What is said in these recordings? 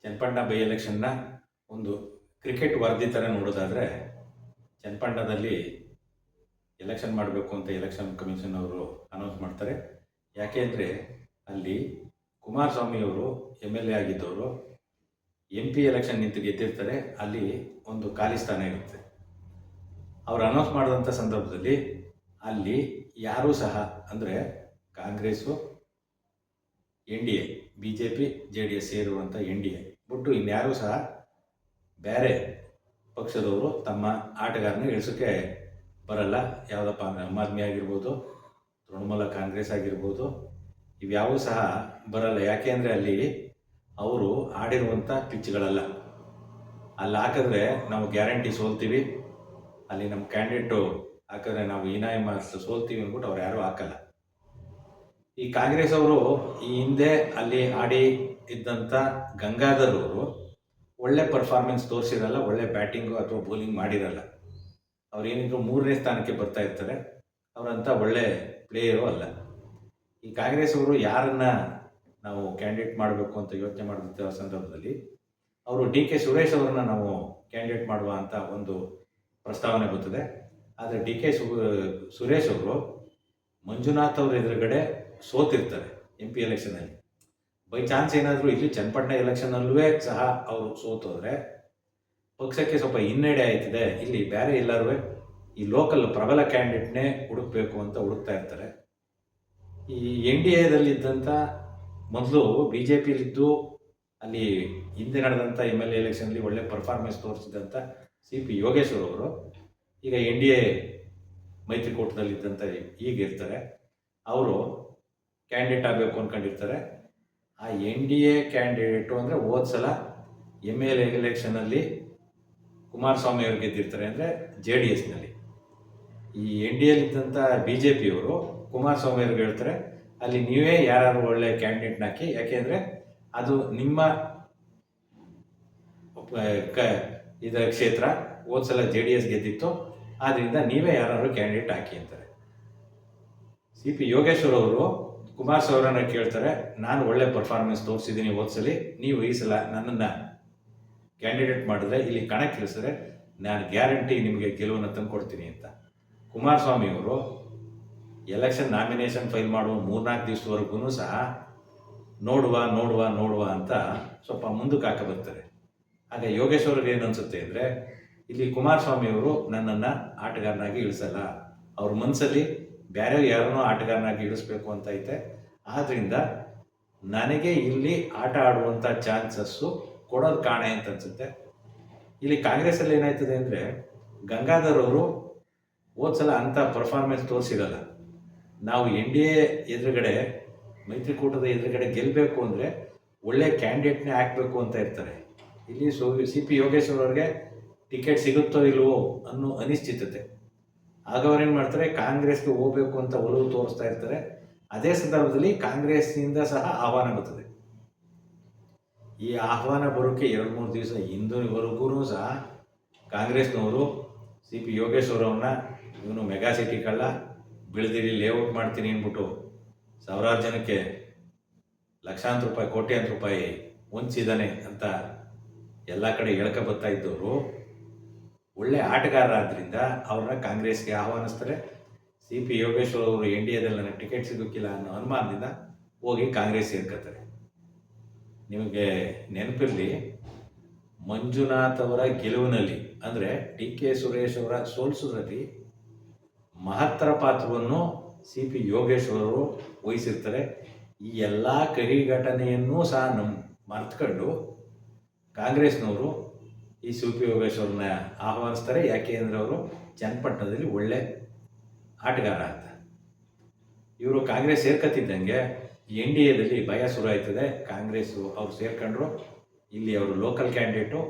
Channapatna by ಎಲೆಕ್ಷನ್ನ ಒಂದು cricket ವರದಿ ಥರ ನೋಡೋದಾದರೆ, ಚನ್ನಪಟ್ಟಣದಲ್ಲಿ ಎಲೆಕ್ಷನ್ ಮಾಡಬೇಕು ಅಂತ ಎಲೆಕ್ಷನ್ ಕಮಿಷನ್ ಅವರು ಅನೌನ್ಸ್ ಮಾಡ್ತಾರೆ. ಯಾಕೆ ಅಂದರೆ ಅಲ್ಲಿ ಕುಮಾರಸ್ವಾಮಿಯವರು ಎಮ್.ಎಲ್.ಎ ಆಗಿದ್ದವರು MP ಎಲೆಕ್ಷನ್ ನಿಂತು ಗೆದ್ದಿರ್ತಾರೆ. ಅಲ್ಲಿ ಒಂದು ಖಾಲಿ ಸ್ಥಾನ ಇರುತ್ತೆ. ಅವರು ಅನೌನ್ಸ್ ಮಾಡಿದಂಥ ಸಂದರ್ಭದಲ್ಲಿ ಅಲ್ಲಿ ಯಾರೂ ಸಹ, ಅಂದರೆ Congress, NDA, BJP, JDS ಸೇರುವಂಥ NDA ಬಿಟ್ಟು ಇನ್ಯಾರೂ ಸಹ ಬೇರೆ ಪಕ್ಷದವರು ತಮ್ಮ ಆಟಗಾರನ ಇಳಿಸೋಕ್ಕೆ ಬರಲ್ಲ. ಯಾವುದಪ್ಪ ಅಂದರೆ ಆಮ್ ಆದ್ಮಿ ಆಗಿರ್ಬೋದು, ತೃಣಮೂಲ ಕಾಂಗ್ರೆಸ್ ಆಗಿರ್ಬೋದು, ಇವ್ಯಾವೂ ಸಹ ಬರಲ್ಲ. ಯಾಕೆ ಅಂದರೆ ಅಲ್ಲಿ ಅವರು ಆಡಿರುವಂಥ ಪಿಚ್ಗಳಲ್ಲ. ಅಲ್ಲಿ ಹಾಕಿದ್ರೆ ನಾವು ಗ್ಯಾರಂಟಿ ಸೋಲ್ತೀವಿ, ಅಲ್ಲಿ ನಮ್ಮ ಕ್ಯಾಂಡಿಡೇಟು ಹಾಕಿದ್ರೆ ನಾವು ಇನಾಯಿ ಮಾರ್ಕ್ಸ್ ಸೋಲ್ತೀವಿ ಅಂದ್ಬಿಟ್ಟು ಅವ್ರು ಯಾರೂ ಹಾಕಲ್ಲ. ಈ ಕಾಂಗ್ರೆಸ್ ಅವರು ಈ ಹಿಂದೆ ಅಲ್ಲಿ ಆಡಿ ಇದ್ದಂಥ ಗಂಗಾಧರ್ ಅವರು ಒಳ್ಳೆ ಪರ್ಫಾರ್ಮೆನ್ಸ್ ತೋರಿಸಿರಲ್ಲ, ಒಳ್ಳೆ ಬ್ಯಾಟಿಂಗು ಅಥವಾ ಬೌಲಿಂಗ್ ಮಾಡಿರಲ್ಲ. ಅವ್ರೇನಿದ್ರು 3ನೇ ಸ್ಥಾನಕ್ಕೆ ಬರ್ತಾ ಇರ್ತಾರೆ. ಅವರಂಥ ಒಳ್ಳೆ ಪ್ಲೇಯರು ಅಲ್ಲ. ಈ ಕಾಂಗ್ರೆಸ್ ಅವರು ಯಾರನ್ನು ನಾವು ಕ್ಯಾಂಡಿಡೇಟ್ ಮಾಡಬೇಕು ಅಂತ ಯೋಚನೆ ಮಾಡಿದ ಸಂದರ್ಭದಲ್ಲಿ ಅವರು DK ಸುರೇಶ್ ಅವರನ್ನ ನಾವು ಕ್ಯಾಂಡಿಡೇಟ್ ಮಾಡುವ ಅಂತ ಒಂದು ಪ್ರಸ್ತಾವನೆ ಬರ್ತದೆ. ಆದರೆ DK ಸುರೇಶ್ ಅವರು ಮಂಜುನಾಥ್ ಅವ್ರ ಎದುರುಗಡೆ ಸೋತಿರ್ತಾರೆ MP ಎಲೆಕ್ಷನಲ್ಲಿ. ಬೈ ಚಾನ್ಸ್ ಏನಾದರೂ ಇಲ್ಲಿ ಚನ್ನಪಟ್ಟಣ ಎಲೆಕ್ಷನಲ್ಲೂ ಸಹ ಅವರು ಸೋತೋದ್ರೆ ಪಕ್ಷಕ್ಕೆ ಸ್ವಲ್ಪ ಹಿನ್ನಡೆ ಆಯ್ತದೆ. ಇಲ್ಲಿ ಬೇರೆ ಎಲ್ಲರೂ ಈ ಲೋಕಲ್ ಪ್ರಬಲ ಕ್ಯಾಂಡಿಡೇಟ್ನೇ ಹುಡುಕಬೇಕು ಅಂತ ಹುಡುಕ್ತಾ ಇರ್ತಾರೆ. ಈ NDAದಲ್ಲಿದ್ದಂಥ ಮೊದಲು BJPಯಲ್ಲಿದ್ದು ಅಲ್ಲಿ ಹಿಂದೆ ನಡೆದಂಥ MLA ಎಲೆಕ್ಷನಲ್ಲಿ ಒಳ್ಳೆ ಪರ್ಫಾರ್ಮೆನ್ಸ್ ತೋರಿಸಿದಂಥ CP ಯೋಗೇಶ್ವರ್ ಅವರು ಈಗ NDA ಮೈತ್ರಿಕೂಟದಲ್ಲಿದ್ದಂಥ ಈಗಿರ್ತಾರೆ. ಅವರು ಕ್ಯಾಂಡಿಡೇಟ್ ಆಗಬೇಕು ಅಂದ್ಕೊಂಡಿರ್ತಾರೆ. ಆ NDA ಕ್ಯಾಂಡಿಡೇಟು ಅಂದರೆ ಹೋದ ಸಲ MLA ಎಲೆಕ್ಷನಲ್ಲಿ ಕುಮಾರಸ್ವಾಮಿ ಅವರು ಗೆದ್ದಿರ್ತಾರೆ, ಅಂದರೆ JDSನಲ್ಲಿ. ಈ NDAಲಿದ್ದಂಥ BJPಯವರು ಕುಮಾರಸ್ವಾಮಿ ಅವ್ರಿಗೆ ಹೇಳ್ತಾರೆ, ಅಲ್ಲಿ ನೀವೇ ಯಾರು ಒಳ್ಳೆ ಕ್ಯಾಂಡಿಡೇಟ್ನ ಹಾಕಿ, ಯಾಕೆಂದರೆ ಅದು ನಿಮ್ಮ ಇದರ ಕ್ಷೇತ್ರ, ಹೋದ ಸಲ JDS ಗೆದ್ದಿತ್ತು, ಆದ್ದರಿಂದ ನೀವೇ ಯಾರು ಕ್ಯಾಂಡಿಡೇಟ್ ಹಾಕಿ ಅಂತಾರೆ. CP ಯೋಗೇಶ್ವರ್ ಅವರು ಕುಮಾರಸ್ವಾಮಿ ಅವರನ್ನ ಕೇಳ್ತಾರೆ, ನಾನು ಒಳ್ಳೆ ಪರ್ಫಾರ್ಮೆನ್ಸ್ ತೋರಿಸಿದ್ದೀನಿ ಹೋದ್ಸಲಿ, ನೀವು ಈ ಸಲ ನನ್ನನ್ನು ಕ್ಯಾಂಡಿಡೇಟ್ ಮಾಡಿದ್ರೆ ಇಲ್ಲಿ ಕಣಕ್ಕಿಳಿಸಿದ್ರೆ ನಾನು ಗ್ಯಾರಂಟಿ ನಿಮಗೆ ಗೆಲುವನ್ನು ತಂದು ಕೊಡ್ತೀನಿ ಅಂತ. ಕುಮಾರಸ್ವಾಮಿ ಅವರು ಎಲೆಕ್ಷನ್ ನಾಮಿನೇಷನ್ ಫೈಲ್ ಮಾಡುವ 3-4 ದಿವಸದವರೆಗೂ ಸಹ ನೋಡುವ ಅಂತ ಸ್ವಲ್ಪ ಮುಂದಕ್ಕೆ ಹಾಕ ಬರ್ತಾರೆ. ಆಗ ಯೋಗೇಶ್ವರ್ಗೆ ಏನು ಅನಿಸುತ್ತೆ ಅಂದರೆ, ಇಲ್ಲಿ ಕುಮಾರಸ್ವಾಮಿ ಅವರು ನನ್ನನ್ನು ಆಟಗಾರನಾಗಿ ಇಳಿಸಲ್ಲ, ಅವ್ರ ಮನಸ್ಸಲ್ಲಿ ಬೇರೆ ಯಾರನ್ನೋ ಆಟಗಾರನಾಗಿ ಇಳಿಸ್ಬೇಕು ಅಂತ ಐತೆ. ಆದ್ದರಿಂದ ನನಗೆ ಇಲ್ಲಿ ಆಟ ಆಡುವಂಥ ಚಾನ್ಸಸ್ಸು ಕೊಡೋದು ಕಾಣೆ ಅಂತ ಅನಿಸುತ್ತೆ. ಇಲ್ಲಿ ಕಾಂಗ್ರೆಸ್ಸಲ್ಲಿ ಏನಾಯ್ತದೆ ಅಂದರೆ, ಗಂಗಾಧರ್ ಅವರು ಹೋದ ಸಲ ಅಂಥ ಪರ್ಫಾರ್ಮೆನ್ಸ್ ತೋರಿಸಿರಲ್ಲ. ನಾವು NDA ಎದುರುಗಡೆ, ಮೈತ್ರಿಕೂಟದ ಎದುರುಗಡೆ ಗೆಲ್ಲಬೇಕು ಅಂದರೆ ಒಳ್ಳೆ ಕ್ಯಾಂಡಿಡೇಟ್ನೇ ಹಾಕಬೇಕು ಅಂತ ಇರ್ತಾರೆ. ಇಲ್ಲಿ CP ಯೋಗೇಶ್ವರ್ ಅವ್ರಿಗೆ ಟಿಕೆಟ್ ಸಿಗುತ್ತೋ ಇಲ್ವೋ ಅನ್ನೋ ಅನಿಶ್ಚಿತತೆ. ಆಗ ಅವ್ರೇನು ಮಾಡ್ತಾರೆ, ಕಾಂಗ್ರೆಸ್ಗೆ ಹೋಗಬೇಕು ಅಂತ ಒಲವು ತೋರಿಸ್ತಾ ಇರ್ತಾರೆ. ಅದೇ ಸಂದರ್ಭದಲ್ಲಿ ಕಾಂಗ್ರೆಸ್ನಿಂದ ಸಹ ಆಹ್ವಾನ ಬರ್ತದೆ. ಈ ಆಹ್ವಾನ ಬರೋಕ್ಕೆ 2-3 ದಿವಸ ಹಿಂದಿನವರೆಗೂ ಸಹ ಕಾಂಗ್ರೆಸ್ನವರು CP ಯೋಗೇಶ್ವರ್ ಅವ್ರನ್ನ ಇವನು ಮೆಗಾ ಸಿಟಿ ಕಳ್ಳ, ಬಿಳದಿರಿ ಲೇಔಟ್ ಮಾಡ್ತೀನಿ ಅಂದ್ಬಿಟ್ಟು ಸಾವಿರಾರು ಜನಕ್ಕೆ ಲಕ್ಷಾಂತರ ರೂಪಾಯಿ, ಕೋಟ್ಯಾಂತರ ರೂಪಾಯಿ ವಂಚಿಸಿದ್ದಾನೆ ಅಂತ ಎಲ್ಲ ಕಡೆ ಹೇಳ್ಕ ಬರ್ತಾ ಇದ್ದವರು ಒಳ್ಳೆ ಆಟಗಾರರಾದ್ರಿಂದ ಅವ್ರನ್ನ ಕಾಂಗ್ರೆಸ್ಗೆ ಆಹ್ವಾನಿಸ್ತಾರೆ. CP ಯೋಗೇಶ್ವರ್ ಅವರು NDAದಲ್ಲಿ ನನಗೆ ಟಿಕೆಟ್ ಸಿಗೋಕ್ಕಿಲ್ಲ ಅನ್ನೋ ಅನುಮಾನದಿಂದ ಹೋಗಿ ಕಾಂಗ್ರೆಸ್ ಸೇರ್ಕೊತಾರೆ. ನಿಮಗೆ ನೆನಪಿರಲಿ, ಮಂಜುನಾಥ್ ಅವರ ಗೆಲುವಿನಲ್ಲಿ, ಅಂದರೆ DK ಸುರೇಶ್ ಅವರ ಸೋಲಿಸೋದ್ರಲ್ಲಿ ಮಹತ್ತರ ಪಾತ್ರವನ್ನು CP ಯೋಗೇಶ್ವರರು ವಹಿಸಿರ್ತಾರೆ. ಈ ಎಲ್ಲ ಕಹಿ ಘಟನೆಯನ್ನೂ ಸಹ ಮರೆತುಕೊಂಡು ಕಾಂಗ್ರೆಸ್ನವರು ಈ CP ಯೋಗೇಶ್ವರನ್ನ ಆಹ್ವಾನಿಸ್ತಾರೆ. ಯಾಕೆ ಅಂದರೆ ಅವರು ಚನ್ನಪಟ್ಟಣದಲ್ಲಿ ಒಳ್ಳೆ ಆಟಗಾರ ಅಂತ. ಇವರು ಕಾಂಗ್ರೆಸ್ ಸೇರ್ಕೊತಿದ್ದಂಗೆ NDAದಲ್ಲಿ ಭಯ ಶುರು ಆಯ್ತದೆ. ಕಾಂಗ್ರೆಸ್ಸು ಅವ್ರು ಸೇರ್ಕೊಂಡ್ರು, ಇಲ್ಲಿ ಅವರು ಲೋಕಲ್ ಕ್ಯಾಂಡಿಡೇಟು,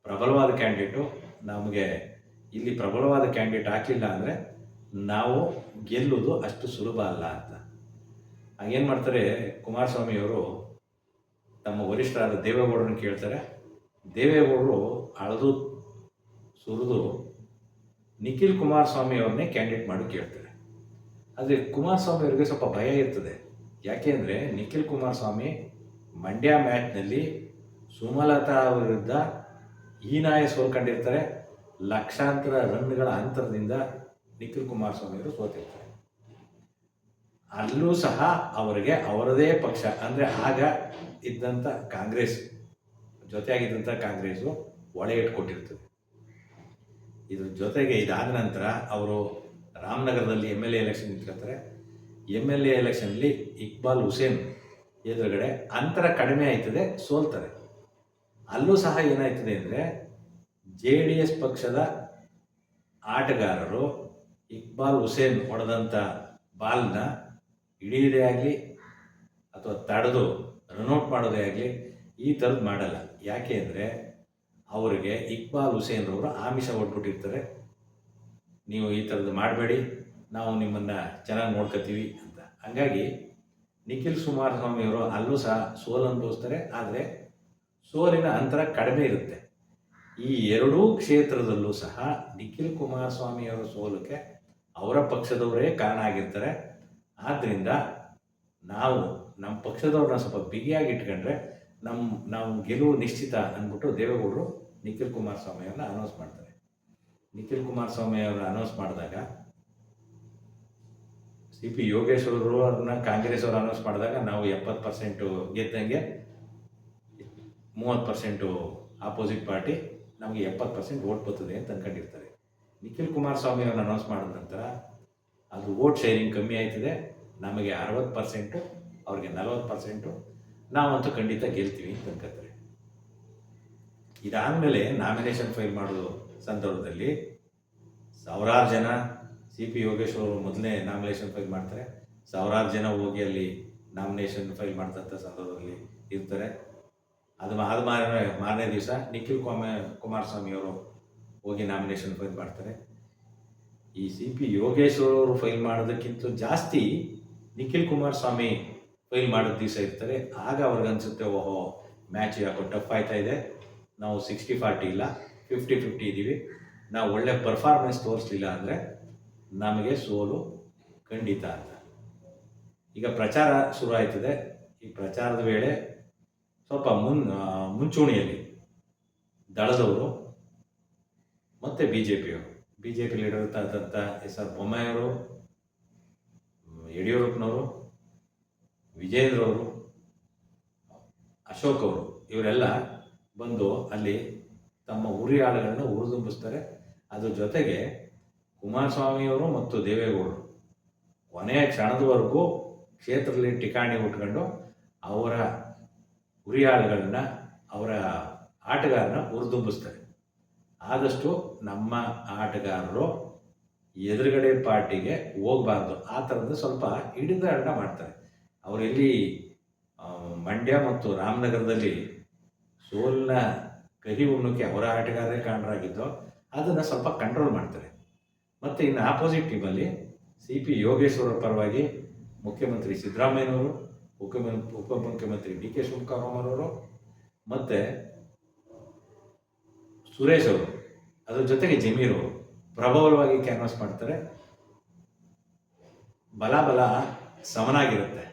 ಪ್ರಬಲವಾದ ಕ್ಯಾಂಡಿಡೇಟು, ನಮಗೆ ಇಲ್ಲಿ ಪ್ರಬಲವಾದ ಕ್ಯಾಂಡಿಡೇಟ್ ಹಾಕಲಿಲ್ಲ ಅಂದರೆ ನಾವು ಗೆಲ್ಲೋದು ಅಷ್ಟು ಸುಲಭ ಅಲ್ಲ ಅಂತ. ಹಾಗೇನು ಮಾಡ್ತಾರೆ, ಕುಮಾರಸ್ವಾಮಿಯವರು ತಮ್ಮ ವರಿಷ್ಠರಾದ ದೇವೇಗೌಡರನ್ನ ಕೇಳ್ತಾರೆ. ದೇವೇಗೌಡರು ಅಳದು ಸುರಿದು ನಿಖಿಲ್ ಕುಮಾರಸ್ವಾಮಿ ಅವ್ರನ್ನೇ ಕ್ಯಾಂಡಿಡೇಟ್ ಮಾಡಿ ಕೇಳ್ತಾರೆ. ಆದರೆ ಕುಮಾರಸ್ವಾಮಿ ಅವರಿಗೆ ಸ್ವಲ್ಪ ಭಯ ಇರ್ತದೆ. ಯಾಕೆ ಅಂದರೆ ನಿಖಿಲ್ ಕುಮಾರಸ್ವಾಮಿ ಮಂಡ್ಯ ಮ್ಯಾಚ್ನಲ್ಲಿ ಸುಮಲತಾ ವಿರುದ್ಧ ಹೀನಾಯ ಸೋಲ್ಕೊಂಡಿರ್ತಾರೆ. ಲಕ್ಷಾಂತರ ರನ್ಗಳ ಅಂತರದಿಂದ ನಿಖಿಲ್ ಕುಮಾರಸ್ವಾಮಿ ಅವರು ಸೋತಿರ್ತಾರೆ. ಅಲ್ಲೂ ಸಹ ಅವರಿಗೆ ಅವರದೇ ಪಕ್ಷ ಅಂದರೆ ಆಗ ಇದ್ದಂಥ ಕಾಂಗ್ರೆಸ್ ಜೊತೆಯಾಗಿದ್ದಂಥ ಕಾಂಗ್ರೆಸ್ಸು ಒಳೆ ಇಟ್ಕೊಟ್ಟಿರ್ತದೆ. ಇದ್ರ ಜೊತೆಗೆ ಇದಾದ ನಂತರ ಅವರು ರಾಮನಗರದಲ್ಲಿ MLA ಎಲೆಕ್ಷನ್ ನಿಂತ್ಕೊಳ್ತಾರೆ. MLA ಎಲೆಕ್ಷನ್ಲಿ ಇಕ್ಬಾಲ್ ಹುಸೇನ್ ಎದುರುಗಡೆ ಅಂತರ ಕಡಿಮೆ ಆಯ್ತದೆ, ಸೋಲ್ತಾರೆ. ಅಲ್ಲೂ ಸಹ ಏನಾಯ್ತದೆ ಅಂದರೆ JDS ಪಕ್ಷದ ಆಟಗಾರರು ಇಕ್ಬಾಲ್ ಹುಸೇನ್ ಹೊಡೆದಂಥ ಬಾಲ್ನ ಹಿಡಿಯೋದೇ ಆಗಲಿ ಅಥವಾ ತಡೆದು ರನ್ಔಟ್ ಮಾಡೋದೇ ಆಗಲಿ ಈ ಥರದ್ದು ಮಾಡಲ್ಲ. ಯಾಕೆ ಅಂದರೆ ಅವರಿಗೆ ಇಕ್ಬಾಲ್ ಹುಸೇನ್ ಅವರು ಆಮಿಷ ಹೊಡ್ಬಿಟ್ಟಿರ್ತಾರೆ, ನೀವು ಈ ಥರದ್ದು ಮಾಡಬೇಡಿ, ನಾವು ನಿಮ್ಮನ್ನು ಚೆನ್ನಾಗಿ ನೋಡ್ಕೋತೀವಿ ಅಂತ. ಹಾಗಾಗಿ ನಿಖಿಲ್ ಕುಮಾರಸ್ವಾಮಿಯವರು ಅಲ್ಲೂ ಸಹ ಸೋಲು ಅನುಭವಿಸ್ತಾರೆ. ಆದರೆ ಸೋಲಿನ ಅಂತರ ಕಡಿಮೆ ಇರುತ್ತೆ. ಈ ಎರಡೂ ಕ್ಷೇತ್ರದಲ್ಲೂ ಸಹ ನಿಖಿಲ್ ಕುಮಾರಸ್ವಾಮಿಯವರ ಸೋಲಕ್ಕೆ ಅವರ ಪಕ್ಷದವರೇ ಕಾರಣ ಆಗಿರ್ತಾರೆ. ಆದ್ದರಿಂದ ನಾವು ನಮ್ಮ ಪಕ್ಷದವ್ರನ್ನ ಸ್ವಲ್ಪ ಬಿಗಿಯಾಗಿ ಇಟ್ಕೊಂಡ್ರೆ ನಾವು ಗೆಲುವು ನಿಶ್ಚಿತ ಅಂದ್ಬಿಟ್ಟು ದೇವೇಗೌಡರು ನಿಖಿಲ್ ಕುಮಾರಸ್ವಾಮಿಯವ್ರನ್ನ ಅನೌನ್ಸ್ ಮಾಡ್ತಾರೆ. ನಿಖಿಲ್ ಕುಮಾರಸ್ವಾಮಿಯವ್ರನ್ನ ಅನೌನ್ಸ್ ಮಾಡಿದಾಗ CP ಯೋಗೇಶ್ವರವ್ರನ್ನ ಕಾಂಗ್ರೆಸ್ ಅವರು ಅನೌನ್ಸ್ ಮಾಡಿದಾಗ ನಾವು 70% ಗೆದ್ದಂಗೆ 30% ಆಪೋಸಿಟ್ ಪಾರ್ಟಿ ನಮಗೆ 70% ವೋಟ್ ಬರ್ತದೆ ಅಂತ ಅಂದ್ಕೊಂಡಿರ್ತಾರೆ. ನಿಖಿಲ್ ಕುಮಾರಸ್ವಾಮಿ ಅವ್ರನ್ನ ಅನೌನ್ಸ್ ಮಾಡಿದ ನಂತರ ಅದು ವೋಟ್ ಶೇರಿಂಗ್ ಕಮ್ಮಿ ಆಯ್ತದೆ. ನಮಗೆ 60%, ಅವ್ರಿಗೆ 40%, ನಾವಂತೂ ಖಂಡಿತ ಗೆಲ್ತೀವಿ ಅಂತ ಅನ್ಕೋತಾರೆ. ಇದಾದಮೇಲೆ ನಾಮಿನೇಷನ್ ಫೈಲ್ ಮಾಡೋ ಸಂದರ್ಭದಲ್ಲಿ ಸಾವಿರಾರು ಜನ CP ಯೋಗೇಶ್ವರ್ ಮೊದಲೇ ನಾಮಿನೇಷನ್ ಫೈಲ್ ಮಾಡ್ತಾರೆ. ಸಾವಿರಾರು ಜನ ಹೋಗಿ ಅಲ್ಲಿ ನಾಮಿನೇಷನ್ ಫೈಲ್ ಮಾಡ್ತಂಥ ಸಂದರ್ಭದಲ್ಲಿ ಇರ್ತಾರೆ. ಅದು ಮಾರನೇ ದಿವಸ ನಿಖಿಲ್ ಕುಮಾರಸ್ವಾಮಿಯವರು ಹೋಗಿ ನಾಮಿನೇಷನ್ ಫೈಲ್ ಮಾಡ್ತಾರೆ. ಈ CP ಯೋಗೇಶ್ವರ್ ಅವರು ಫೈಲ್ ಮಾಡೋದಕ್ಕಿಂತ ಜಾಸ್ತಿ ನಿಖಿಲ್ ಕುಮಾರಸ್ವಾಮಿ ಫೈಲ್ ಮಾಡೋದು ದಿವಸ ಇರ್ತಾರೆ. ಆಗ ಅವ್ರಿಗನ್ಸುತ್ತೆ, ಓಹೋ ಮ್ಯಾಚ್ ಯಾಕೋ ಟಫ್ ಆಯ್ತಾ ಇದೆ, ನಾವು 60-40 ಇಲ್ಲ 50-50 ಇದ್ದೀವಿ, ನಾವು ಒಳ್ಳೆ ಪರ್ಫಾರ್ಮೆನ್ಸ್ ತೋರಿಸಲಿಲ್ಲ ಅಂದರೆ ನಮಗೆ ಸೋಲು ಖಂಡಿತ ಅಂತ. ಈಗ ಪ್ರಚಾರ ಶುರು ಆಯ್ತದೆ. ಈ ಪ್ರಚಾರದ ವೇಳೆ ಸ್ವಲ್ಪ ಮುಂಚೂಣಿಯಲ್ಲಿ ದಳದವರು ಮತ್ತು BJP ಲೀಡರ್ ಆದಂಥ SR ಬೊಮ್ಮಾಯಿಯವರು, ಯಡಿಯೂರಪ್ಪನವರು, ವಿಜೇಂದ್ರ ಅವರು, ಅಶೋಕ್ ಅವರು ಇವರೆಲ್ಲ ಬಂದು ಅಲ್ಲಿ ತಮ್ಮ ಉರಿಯಾಳುಗಳನ್ನ ಹುರಿದುಂಬಿಸ್ತಾರೆ. ಅದ್ರ ಜೊತೆಗೆ ಕುಮಾರಸ್ವಾಮಿಯವರು ಮತ್ತು ದೇವೇಗೌಡರು ಕೊನೆಯ ಕ್ಷಣದವರೆಗೂ ಕ್ಷೇತ್ರದಲ್ಲಿ ಠಿಕಾಣಿ ಉಟ್ಕೊಂಡು ಅವರ ಉರಿಯಾಳುಗಳನ್ನ, ಅವರ ಆಟಗಾರನ ಹುರಿದುಂಬಿಸ್ತಾರೆ. ಆದಷ್ಟು ನಮ್ಮ ಆಟಗಾರರು ಎದುರುಗಡೆ ಪಾರ್ಟಿಗೆ ಹೋಗಬಾರ್ದು, ಆ ಥರದ್ದು ಸ್ವಲ್ಪ ಹಿಡಿದಾಟ ಮಾಡ್ತಾರೆ. ಅವರೆಲ್ಲಿ ಮಂಡ್ಯ ಮತ್ತು ರಾಮನಗರದಲ್ಲಿ ಸೋಲಿನ ಕಹಿ ಉಣ್ಣಕ್ಕೆ ಅವರ ಆಟಗಾರರೇ ಕಾರಣರಾಗಿದ್ದು, ಅದನ್ನು ಸ್ವಲ್ಪ ಕಂಟ್ರೋಲ್ ಮಾಡ್ತಾರೆ. ಮತ್ತು ಇನ್ನು ಆಪೋಸಿಟ್ ಟೀಮಲ್ಲಿ CP ಯೋಗೇಶ್ವರ ಪರವಾಗಿ ಮುಖ್ಯಮಂತ್ರಿ ಸಿದ್ದರಾಮಯ್ಯನವರು, ಉಪಮುಖ್ಯಮಂತ್ರಿ DK ಶಿವಕುಮಾರ್ ಅವರು ಮತ್ತು ಸುರೇಶ್ ಅವರು, ಅದ್ರ ಜೊತೆಗೆ ಜಮೀರ್ ಅವರು ಪ್ರಬಲವಾಗಿ ಕ್ಯಾನ್ವಾಸ್ ಮಾಡ್ತಾರೆ. ಬಲ ಸಮನಾಗಿರುತ್ತೆ.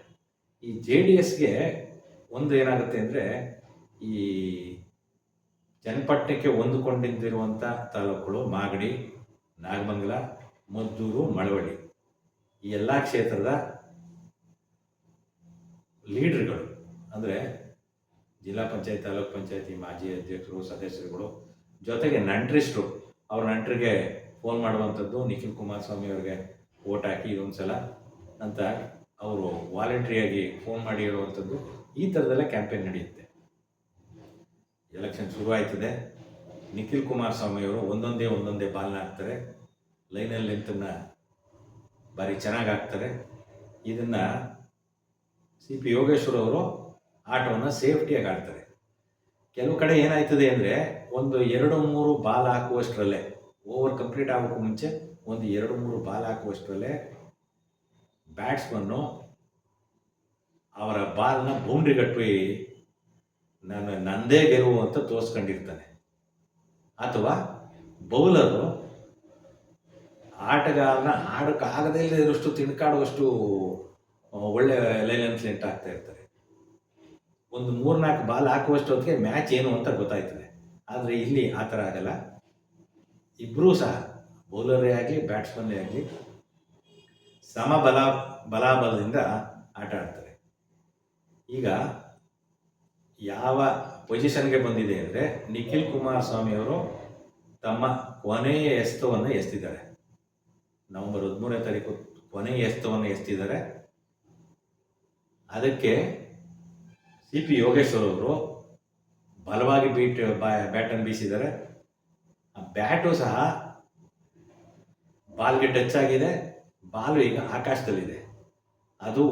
ಈ JDSಗೆ ಒಂದು ಏನಾಗುತ್ತೆ ಅಂದರೆ, ಈ ಚನ್ನಪಟ್ಟಣಕ್ಕೆ ಹೊಂದಿಕೊಂಡಿರುವಂಥ ತಾಲೂಕುಗಳು ಮಾಗಡಿ, ನಾಗಮಂಗಲ, ಮದ್ದೂರು, ಮಳವಳ್ಳಿ, ಈ ಎಲ್ಲ ಕ್ಷೇತ್ರದ ಲೀಡರ್ಗಳು ಅಂದರೆ ಜಿಲ್ಲಾ ಪಂಚಾಯತ್, ತಾಲೂಕ್ ಪಂಚಾಯತಿ ಮಾಜಿ ಅಧ್ಯಕ್ಷರು, ಸದಸ್ಯರುಗಳು, ಜೊತೆಗೆ ನಂಟ್ರಿಸ್ಟ್ರು, ಅವ್ರ ನಂಟರಿಗೆ ಫೋನ್ ಮಾಡುವಂಥದ್ದು, ನಿಖಿಲ್ ಕುಮಾರಸ್ವಾಮಿ ಅವ್ರಿಗೆ ವೋಟ್ ಹಾಕಿ ಇದೊಂದು ಸಲ ಅಂತ ಅವರು ವಾಲಂಟ್ರಿಯಾಗಿ ಫೋನ್ ಮಾಡಿ ಹೇಳುವಂಥದ್ದು, ಈ ಥರದೆಲ್ಲ ಕ್ಯಾಂಪೇನ್ ನಡೆಯುತ್ತೆ. ಎಲೆಕ್ಷನ್ ಶುರು ಆಯ್ತದೆ. ನಿಖಿಲ್ ಕುಮಾರಸ್ವಾಮಿಯವರು ಒಂದೊಂದೇ ಬಾಲ್ನ ಹಾಕ್ತಾರೆ. ಲೈನಲ್ಲಿ ಲೆಂತನ್ನು ಭಾರಿ ಚೆನ್ನಾಗಿ ಹಾಕ್ತಾರೆ. ಇದನ್ನು CP ಯೋಗೇಶ್ವರ್ ಅವರು ಆಟವನ್ನು ಸೇಫ್ಟಿಯಾಗಿ ಆಡ್ತಾರೆ. ಕೆಲವು ಕಡೆ ಏನಾಯ್ತದೆ ಅಂದರೆ, ಒಂದು 2-3 ಬಾಲ್ ಹಾಕುವಷ್ಟರಲ್ಲೇ, ಓವರ್ ಕಂಪ್ಲೀಟ್ ಆಗೋಕ್ಕೂ ಮುಂಚೆ ಒಂದು 2-3 ಬಾಲ್ ಹಾಕುವಷ್ಟರಲ್ಲೇ ಬ್ಯಾಟ್ಸ್ಮನ್ನು ಅವರ ಬಾಲ್ನ ಬೌಂಡ್ರಿ ಕಟ್ಟಿ ನಂದೇ ಗೆಲುವು ಅಂತ ತೋರಿಸ್ಕೊಂಡಿರ್ತಾನೆ. ಅಥವಾ ಬೌಲರು ಆಟಗಾರನ ಆಡೋಕ್ಕಾಗದೇ ಇರೋಷ್ಟು ತಿನ್ಕಾಡುವಷ್ಟು ಒಳ್ಳೆ ಲೈನ್ ಲೆಂತ್ ಆಗ್ತಾ ಇರ್ತಾರೆ. ಒಂದು 3-4 ಬಾಲ್ ಹಾಕುವಷ್ಟೊತ್ತಿಗೆ ಮ್ಯಾಚ್ ಏನು ಅಂತ ಗೊತ್ತಾಯ್ತದೆ. ಆದರೆ ಇಲ್ಲಿ ಆ ಥರ ಆಗಲ್ಲ. ಇಬ್ಬರೂ ಸಹ ಬೌಲರೇ ಆಗಲಿ ಬ್ಯಾಟ್ಸ್ಮನ್ನೇ ಆಗಲಿ ಬಲಾಬಲದಿಂದ ಆಟ ಆಡ್ತಾರೆ. ಈಗ ಯಾವ ಪೊಸಿಷನ್ಗೆ ಬಂದಿದೆ ಅಂದರೆ ನಿಖಿಲ್ ಕುಮಾರಸ್ವಾಮಿ ಅವರು ತಮ್ಮ ಕೊನೆಯ ಎಸೆತವನ್ನು ಎಸೆದಿದ್ದಾರೆ. ನವೆಂಬರ್ 13ನೇ ತಾರೀಕು ಕೊನೆಯ ಎಸೆತವನ್ನು ಎಸೆದಿದ್ದಾರೆ. ಅದಕ್ಕೆ ಸಿ ಪಿ ಯೋಗೇಶ್ವರ್ ಅವರು ಬಲವಾಗಿ ಬ್ಯಾಟನ್ನು ಬೀಸಿದ್ದಾರೆ. ಆ ಬ್ಯಾಟು ಸಹ ಬಾಲ್ಗೆ ಟಚ್ ಆಗಿದೆ. ಬಾಲು ಈಗ ಆಕಾಶದಲ್ಲಿದೆ. ಅದು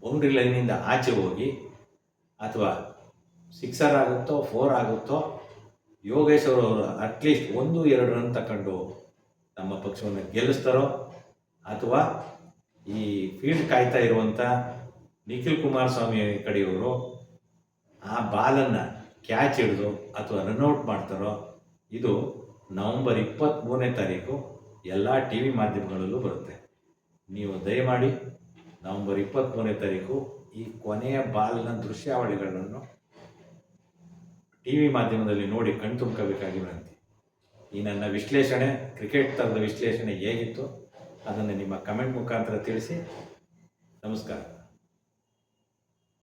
ಬೌಂಡ್ರಿ ಲೈನಿಂದ ಆಚೆ ಹೋಗಿ ಅಥವಾ 6 ಆಗುತ್ತೋ 4 ಆಗುತ್ತೋ, ಯೋಗೇಶ್ವರ್ ಅವರು ಅಟ್ಲೀಸ್ಟ್ 1-2 ರನ್ ತಗೊಂಡು ನಮ್ಮ ಪಕ್ಷವನ್ನು ಗೆಲ್ಲಿಸ್ತಾರೋ, ಅಥವಾ ಈ ಫೀಲ್ಡ್ ಕಾಯ್ತಾ ಇರುವಂಥ ನಿಖಿಲ್ ಕುಮಾರಸ್ವಾಮಿ ಕಡೆಯವರು ಆ ಬಾಲನ್ನು ಕ್ಯಾಚ್ ಹಿಡಿದು ಅಥವಾ ರನ್ಔಟ್ ಮಾಡ್ತಾರೋ, ಇದು ನವೆಂಬರ್ 23ನೇ ತಾರೀಕು ಎಲ್ಲ ಟಿ ವಿ ಮಾಧ್ಯಮಗಳಲ್ಲೂ ಬರುತ್ತೆ. ನೀವು ದಯಮಾಡಿ ನವೆಂಬರ್ 23ನೇ ತಾರೀಕು ಈ ಕೊನೆಯ ಬಾಲ್ನ ದೃಶ್ಯಾವಳಿಗಳನ್ನು ಟಿ ವಿ ಮಾಧ್ಯಮದಲ್ಲಿ ನೋಡಿ ಕಣ್ತುಂಬಬೇಕಾಗಿ ವಿನಂತಿ. ಈ ನನ್ನ ವಿಶ್ಲೇಷಣೆ, ಕ್ರಿಕೆಟ್ ಥರದ ವಿಶ್ಲೇಷಣೆ ಹೇಗಿತ್ತು ಅದನ್ನು ನಿಮ್ಮ ಕಮೆಂಟ್ ಮುಖಾಂತರ ತಿಳಿಸಿ. ನಮಸ್ಕಾರ.